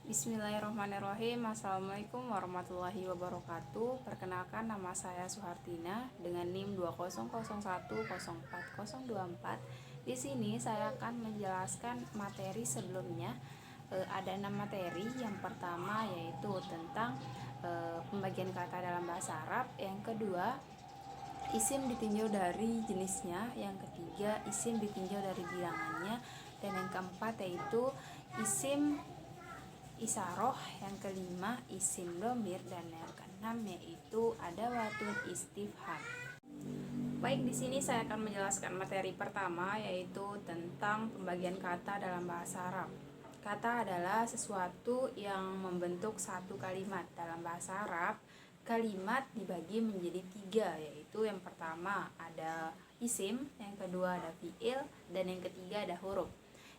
Bismillahirrahmanirrahim. Assalamualaikum warahmatullahi wabarakatuh. Perkenalkan, nama saya Suhartina dengan NIM 2001040024. Di sini saya akan menjelaskan materi sebelumnya. Ada 6 materi. Yang pertama yaitu tentang pembagian kata dalam bahasa Arab. Yang kedua, isim ditinjau dari jenisnya. Yang ketiga, isim ditinjau dari bilangannya. Dan yang keempat yaitu isim isaroh. Yang kelima, isim domir. Dan yang keenam yaitu adawatun istifham. Baik, di sini saya akan menjelaskan materi pertama yaitu tentang pembagian kata dalam bahasa Arab. Kata adalah sesuatu yang membentuk satu kalimat. Dalam bahasa Arab, kalimat dibagi menjadi 3, yaitu yang pertama ada isim, yang kedua ada fiil, dan yang ketiga ada huruf.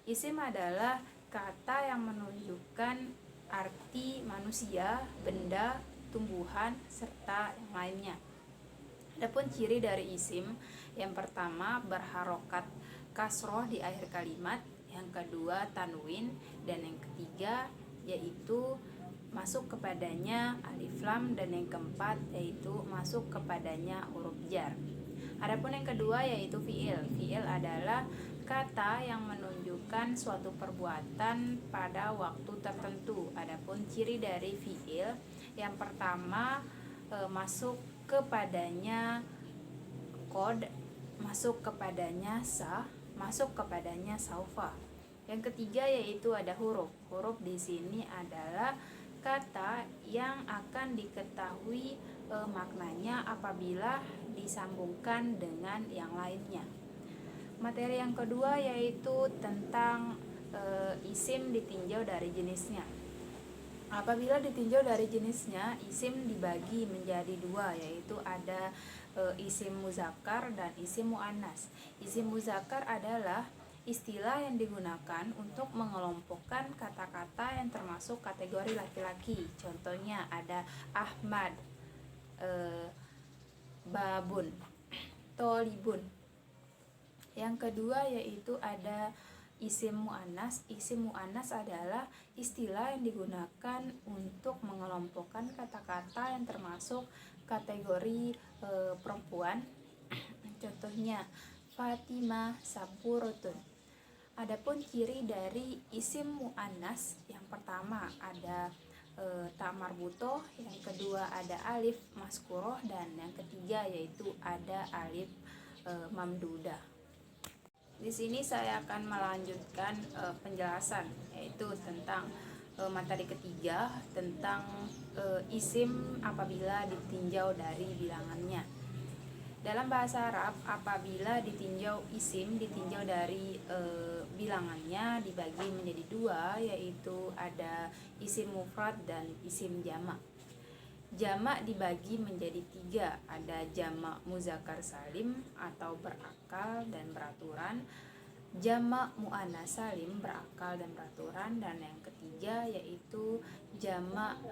Isim adalah kata yang menunjukkan arti manusia, benda, tumbuhan, serta yang lainnya. Adapun ciri dari isim, yang pertama berharokat kasroh di akhir kalimat, yang kedua tanwin, dan yang ketiga yaitu masuk kepadanya alif lam, dan yang keempat yaitu masuk kepadanya huruf jar. Adapun yang kedua yaitu fiil. Fiil adalah kata yang menunjukkan suatu perbuatan pada waktu tertentu. Adapun ciri dari fiil, yang pertama masuk kepadanya kod, masuk kepadanya sa, masuk kepadanya saufa. Yang ketiga yaitu ada huruf. Huruf di sini adalah kata yang akan diketahui maknanya apabila disambungkan dengan yang lainnya. Materi yang kedua yaitu tentang isim ditinjau dari jenisnya. Apabila ditinjau dari jenisnya, isim dibagi menjadi 2, yaitu ada isim muzakkar dan isim muannas. Isim muzakkar adalah istilah yang digunakan untuk mengelompokkan kata-kata yang termasuk kategori laki-laki. Contohnya ada Ahmad, babun, tolibun. Yang kedua yaitu ada isim muannas. Isim muannas adalah istilah yang digunakan untuk mengelompokkan kata-kata yang termasuk kategori perempuan. Contohnya Fatimah Saburotun. Adapun ciri dari isim muannas, yang pertama ada ta marbutoh, yang kedua ada alif maskuroh, dan yang ketiga yaitu ada alif mamdudah. Di sini saya akan melanjutkan penjelasan yaitu tentang materi ketiga tentang isim apabila ditinjau dari bilangannya. Dalam bahasa Arab, apabila ditinjau isim ditinjau dari bilangannya dibagi menjadi 2, yaitu ada isim mufrad dan isim jamak. Jamak dibagi menjadi 3, ada jamak muzakkar salim atau berakal dan beraturan, jamak muannas salim berakal dan beraturan, dan yang ketiga yaitu jamak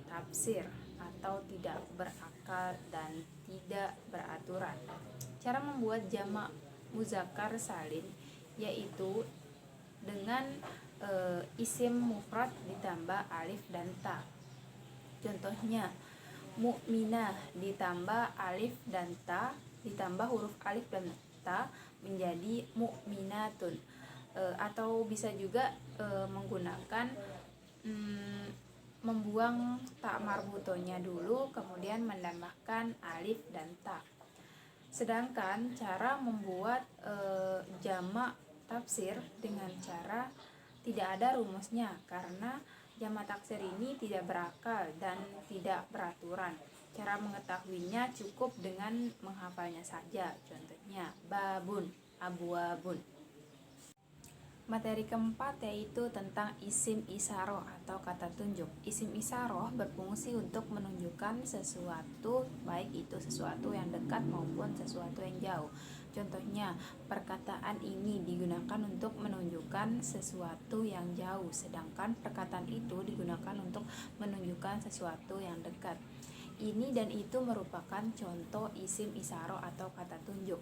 tafsir atau tidak berakal dan tidak beraturan. Cara membuat jamak muzakkar salim yaitu dengan isim mufrad ditambah alif dan ta. Contohnya mukminah ditambah alif dan ta ditambah huruf alif dan ta menjadi mukminatun. Atau bisa juga menggunakan membuang ta marbutonya dulu kemudian menambahkan alif dan ta. Sedangkan cara membuat jamak tafsir dengan cara tidak ada rumusnya, karena jamak taksir ini tidak berakal dan tidak beraturan. Cara mengetahuinya cukup dengan menghafalnya saja. Contohnya babun, abwabun. Materi keempat yaitu tentang isim isaroh atau kata tunjuk. Isim isaroh berfungsi untuk menunjukkan sesuatu, baik itu sesuatu yang dekat maupun sesuatu yang jauh. Contohnya, perkataan ini digunakan untuk menunjukkan sesuatu yang jauh, sedangkan perkataan itu digunakan untuk menunjukkan sesuatu yang dekat. Ini dan itu merupakan contoh isim isaroh atau kata tunjuk.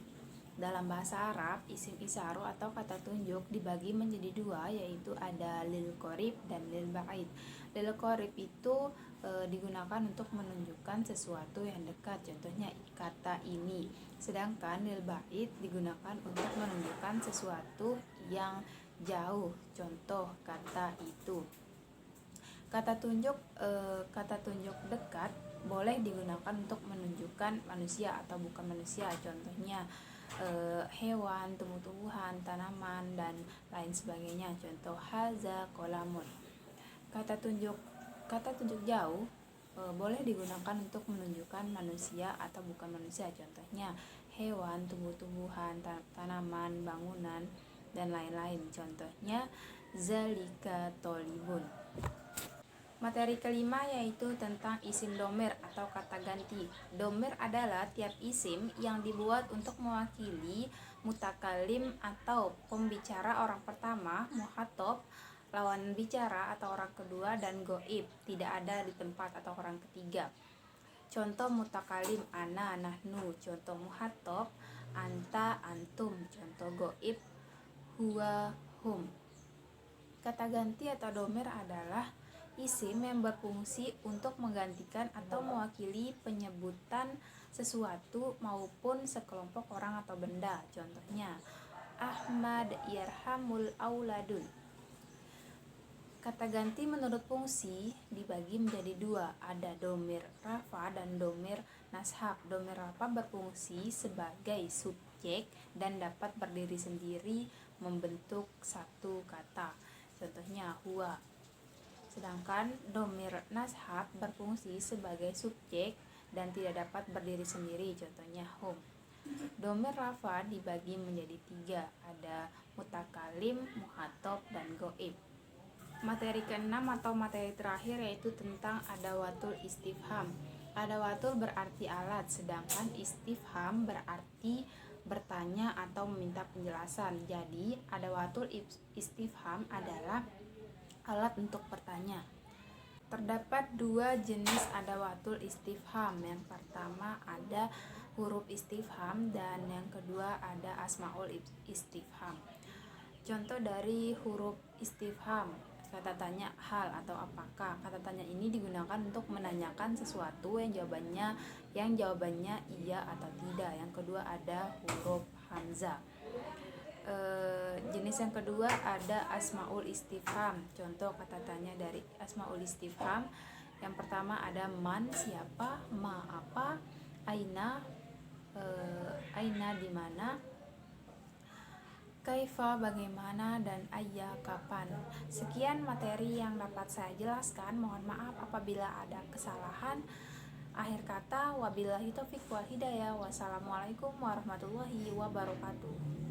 dalam bahasa Arab, isim isyaroh atau kata tunjuk dibagi menjadi dua, yaitu ada lil qorib dan lil ba'id. Lil qorib itu digunakan untuk menunjukkan sesuatu yang dekat, contohnya kata ini. Sedangkan lil ba'id digunakan untuk menunjukkan sesuatu yang jauh, contoh kata itu. Kata tunjuk dekat boleh digunakan untuk menunjukkan manusia atau bukan manusia, contohnya hewan, tumbuh-tumbuhan, tanaman, dan lain sebagainya, contoh haza qalamun. Kata tunjuk jauh boleh digunakan untuk menunjukkan manusia atau bukan manusia, contohnya hewan, tumbuh-tumbuhan, tanaman, bangunan, dan lain-lain, contohnya zalika tolibun. Materi kelima yaitu tentang isim domir atau kata ganti. Domir adalah tiap isim yang dibuat untuk mewakili mutakalim atau pembicara orang pertama, muhatab, lawan bicara atau orang kedua, dan goib, tidak ada di tempat atau orang ketiga. Contoh mutakalim ana, nahnu, contoh muhatab anta, antum, contoh goib huwa, hum. Kata ganti atau domir adalah isim yang berfungsi untuk menggantikan atau mewakili penyebutan sesuatu maupun sekelompok orang atau benda. Contohnya Ahmad yarhamul auladun. Kata ganti menurut fungsi dibagi menjadi dua, ada domir rafa dan domir nashab. Domir rafa berfungsi sebagai subjek dan dapat berdiri sendiri membentuk satu kata, contohnya huwa. Sedangkan domir nashab berfungsi sebagai subjek dan tidak dapat berdiri sendiri, contohnya hum. Domir rafa dibagi menjadi tiga, ada mutakalim, muhatab, dan goib. Materi keenam atau materi terakhir yaitu tentang adawatul istifham. Adawatul berarti alat, sedangkan istifham berarti bertanya atau meminta penjelasan. Jadi adawatul istifham adalah alat untuk bertanya. Terdapat dua jenis adawatul istifham. Yang pertama ada huruf istifham dan yang kedua ada asmaul istifham. Contoh dari huruf istifham, kata tanya hal atau apakah. Kata tanya ini digunakan untuk menanyakan sesuatu yang jawabannya iya atau tidak. Yang kedua ada huruf hamzah. Jenis yang kedua ada asmaul istifham. Contoh kata tanya dari asmaul istifham, yang pertama ada man, siapa, ma, apa, aina, di mana, kaifa, bagaimana, dan ayya, kapan. Sekian materi yang dapat saya jelaskan. Mohon maaf apabila ada kesalahan. Akhir kata, wabillahi taufiq wal hidayah. Wassalamualaikum warahmatullahi wabarakatuh.